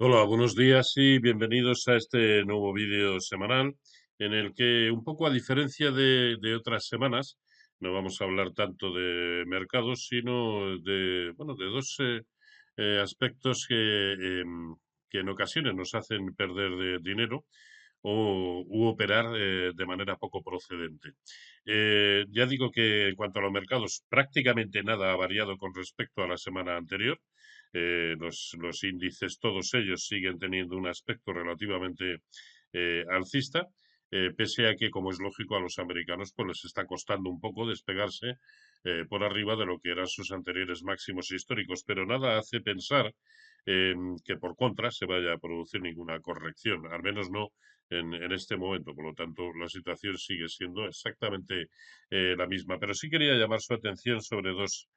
Hola, buenos días y bienvenidos a este nuevo vídeo semanal en el que, un poco a diferencia de otras semanas, no vamos a hablar tanto de mercados, sino bueno, de dos aspectos que en ocasiones nos hacen perder dinero u operar de manera poco procedente. Ya digo que en cuanto a los mercados, prácticamente nada ha variado con respecto a la semana anterior. Los índices, todos ellos, siguen teniendo un aspecto relativamente alcista, pese a que, como es lógico, a los americanos pues les está costando un poco despegarse por arriba de lo que eran sus anteriores máximos históricos, pero nada hace pensar que por contra se vaya a producir ninguna corrección, al menos no en este momento. Por lo tanto, la situación sigue siendo exactamente la misma. Pero sí quería llamar su atención sobre dos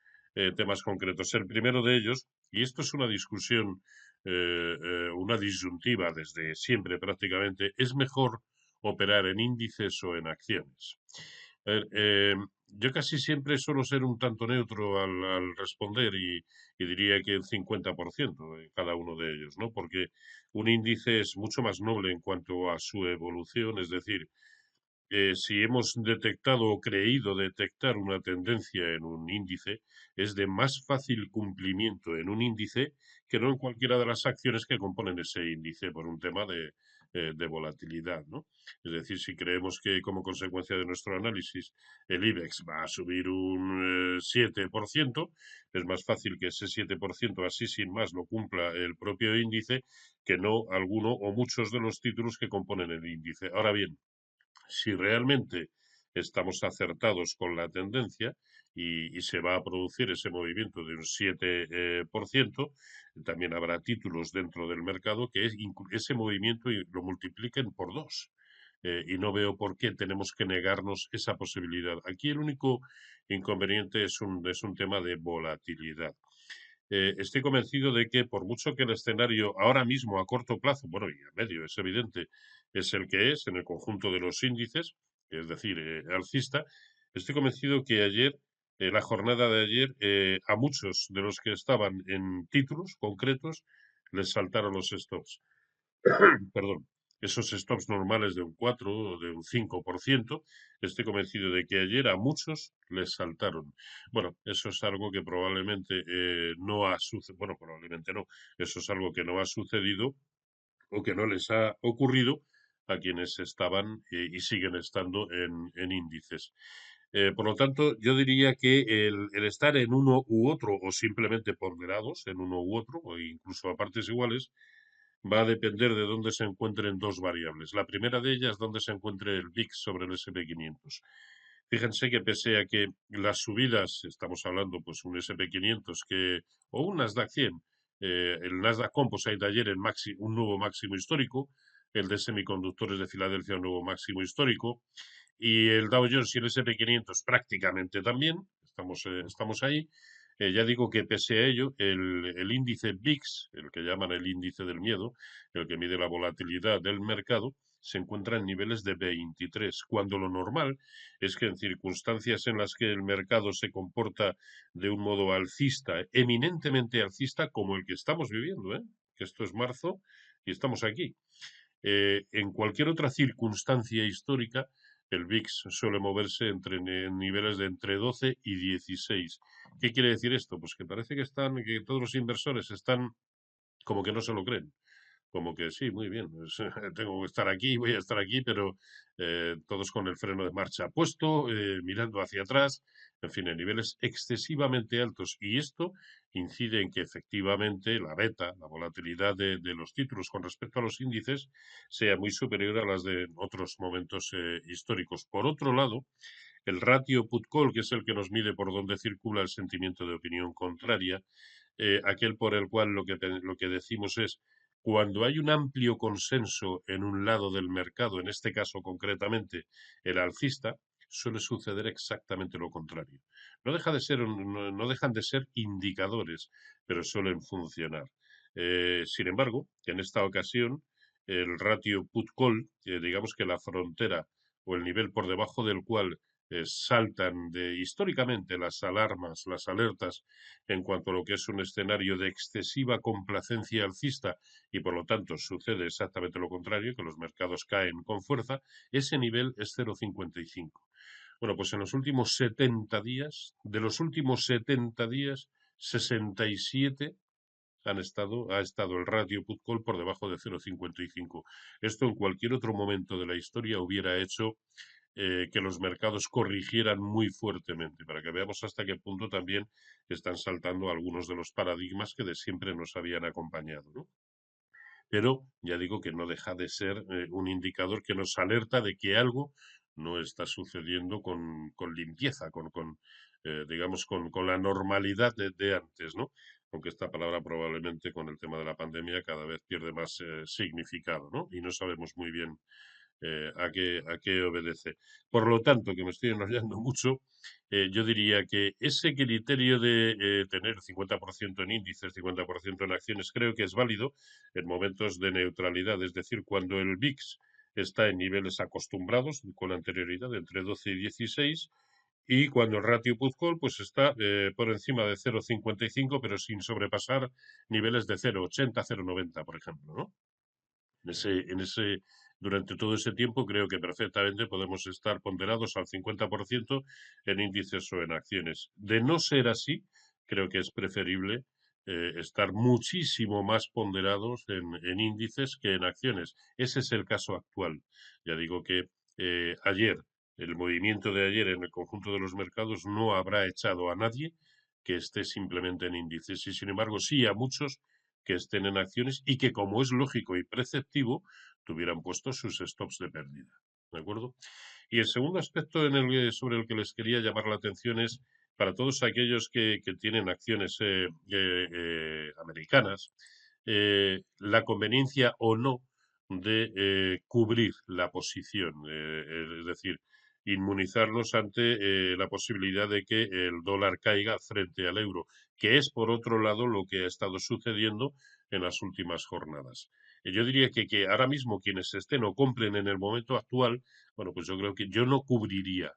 temas concretos. El primero de ellos, y esto es una discusión, una disyuntiva desde siempre prácticamente, ¿es mejor operar en índices o en acciones? A ver, yo casi siempre suelo ser un tanto neutro al responder y diría que el 50% de cada uno de ellos, ¿no? Porque un índice es mucho más noble en cuanto a su evolución, es decir, si hemos detectado o creído detectar una tendencia en un índice, es de más fácil cumplimiento en un índice que no en cualquiera de las acciones que componen ese índice por un tema de volatilidad, ¿no? Es decir, si creemos que como consecuencia de nuestro análisis el IBEX va a subir un 7%, es más fácil que ese 7% así sin más lo cumpla el propio índice que no alguno o muchos de los títulos que componen el índice. Ahora bien, si realmente estamos acertados con la tendencia y se va a producir ese movimiento de un 7%, también habrá títulos dentro del mercado que ese movimiento lo multipliquen por dos. Y no veo por qué tenemos que negarnos esa posibilidad. Aquí el único inconveniente es un tema de volatilidad. Estoy convencido de que por mucho que el escenario ahora mismo a corto plazo, bueno, y a medio es evidente, es el que es en el conjunto de los índices, es decir, alcista, estoy convencido que ayer, la jornada de ayer, a muchos de los que estaban en títulos concretos les saltaron los stops. Perdón, esos stops normales de un 4 o de un 5%, estoy convencido de que ayer a muchos les saltaron. Bueno, eso es algo que probablemente no ha sucedido, bueno, probablemente no, eso es algo que no ha sucedido o que no les ha ocurrido a quienes estaban y siguen estando en índices. Por lo tanto, yo diría que el estar en uno u otro o simplemente ponderados en uno u otro o incluso a partes iguales va a depender de dónde se encuentren dos variables. La primera de ellas, dónde se encuentre el VIX sobre el SP500. Fíjense que pese a que las subidas, estamos hablando pues un SP500 o un Nasdaq 100, el Nasdaq Composite de ayer un nuevo máximo histórico, el de semiconductores de Filadelfia un nuevo máximo histórico, y el Dow Jones y el SP500 prácticamente también, estamos ahí. Ya digo que pese a ello, el índice VIX, el que llaman el índice del miedo, el que mide la volatilidad del mercado, se encuentra en niveles de 23, cuando lo normal es que en circunstancias en las que el mercado se comporta de un modo alcista, eminentemente alcista, como el que estamos viviendo, que esto es marzo y estamos aquí. En cualquier otra circunstancia histórica, el VIX suele moverse en niveles de entre 12 y 16. ¿Qué quiere decir esto? Pues que parece que todos los inversores están como que no se lo creen. Como que sí, muy bien, pues, tengo que estar aquí, voy a estar aquí, pero todos con el freno de marcha puesto, mirando hacia atrás, en fin, en niveles excesivamente altos. Y esto incide en que efectivamente la beta, la volatilidad de los títulos con respecto a los índices, sea muy superior a las de otros momentos históricos. Por otro lado, el ratio put-call, que es el que nos mide por dónde circula el sentimiento de opinión contraria, aquel por el cual lo que decimos es cuando hay un amplio consenso en un lado del mercado, en este caso concretamente el alcista, suele suceder exactamente lo contrario. No dejan de ser indicadores, pero suelen funcionar. Sin embargo, en esta ocasión, el ratio put-call, digamos que la frontera o el nivel por debajo del cual saltan históricamente las alarmas, las alertas en cuanto a lo que es un escenario de excesiva complacencia alcista y por lo tanto sucede exactamente lo contrario, que los mercados caen con fuerza, ese nivel es 0,55. Bueno, pues en los últimos 70 días, de los últimos 70 días, 67 ha estado el ratio put call por debajo de 0,55. Esto en cualquier otro momento de la historia hubiera hecho que los mercados corrigieran muy fuertemente, para que veamos hasta qué punto también están saltando algunos de los paradigmas que de siempre nos habían acompañado, ¿no? Pero ya digo que no deja de ser un indicador que nos alerta de que algo no está sucediendo con limpieza, digamos, con la normalidad de antes, ¿no? Aunque esta palabra probablemente con el tema de la pandemia cada vez pierde más significado, ¿no? Y no sabemos muy bien a qué obedece. Por lo tanto, que me estoy enrollando mucho, yo diría que ese criterio de tener 50% en índices, 50% en acciones, creo que es válido en momentos de neutralidad, es decir, cuando el VIX está en niveles acostumbrados con anterioridad entre 12 y 16 y cuando el ratio put-call pues está por encima de 0,55 pero sin sobrepasar niveles de 0,80, 0,90 por ejemplo, ¿no? Durante todo ese tiempo creo que perfectamente podemos estar ponderados al 50% en índices o en acciones. De no ser así, creo que es preferible estar muchísimo más ponderados en índices que en acciones. Ese es el caso actual. Ya digo que ayer, el movimiento de ayer en el conjunto de los mercados no habrá echado a nadie que esté simplemente en índices y sin embargo sí a muchos que estén en acciones y que, como es lógico y preceptivo, tuvieran puestos sus stops de pérdida. ¿De acuerdo? Y el segundo aspecto sobre el que les quería llamar la atención es para todos aquellos que tienen acciones americanas, la conveniencia o no de cubrir la posición, es decir, inmunizarnos ante la posibilidad de que el dólar caiga frente al euro, que es por otro lado lo que ha estado sucediendo en las últimas jornadas. Yo diría que ahora mismo quienes estén o compren en el momento actual, bueno, pues yo creo que yo no cubriría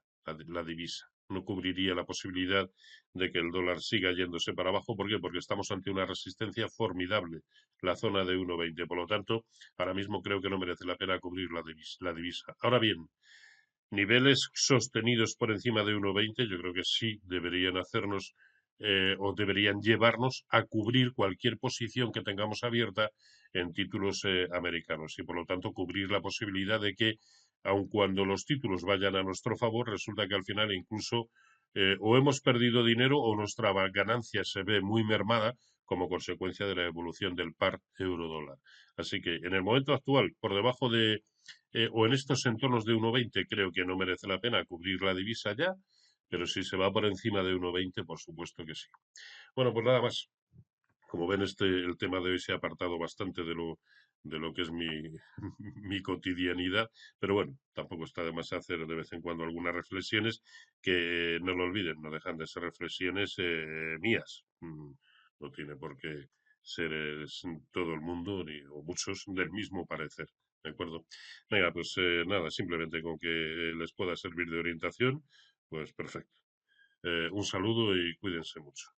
la divisa, no cubriría la posibilidad de que el dólar siga yéndose para abajo. ¿Por qué? Porque estamos ante una resistencia formidable, la zona de 1,20. Por lo tanto, ahora mismo creo que no merece la pena cubrir la divisa. Ahora bien, niveles sostenidos por encima de 1,20, yo creo que sí deberían hacernos o deberían llevarnos a cubrir cualquier posición que tengamos abierta en títulos americanos y por lo tanto cubrir la posibilidad de que, aun cuando los títulos vayan a nuestro favor, resulta que al final incluso o hemos perdido dinero o nuestra ganancia se ve muy mermada como consecuencia de la evolución del par euro-dólar. Así que en el momento actual, por debajo de o en estos entornos de 1,20 creo que no merece la pena cubrir la divisa ya, pero si se va por encima de 1,20, por supuesto que sí. Bueno, pues nada más. Como ven, el tema de hoy se ha apartado bastante de lo que es mi cotidianidad, pero bueno, tampoco está de más hacer de vez en cuando algunas reflexiones que no lo olviden, no dejan de ser reflexiones mías. No tiene por qué ser todo el mundo o muchos del mismo parecer. ¿De acuerdo? Venga, pues nada, simplemente con que les pueda servir de orientación, pues perfecto. Un saludo y cuídense mucho.